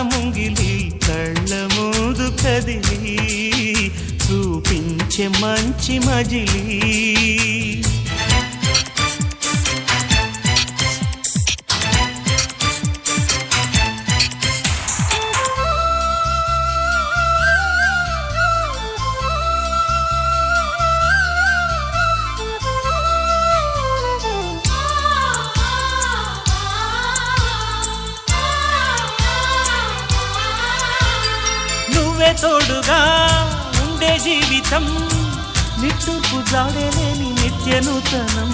ముంగిలి కళ్ళ ముందు కదిలి చూపించే మంచి మజిలీ తోడుగా ఉండే జీవితం నిట్టూర్పు జాడలేని నిత్య నూతనం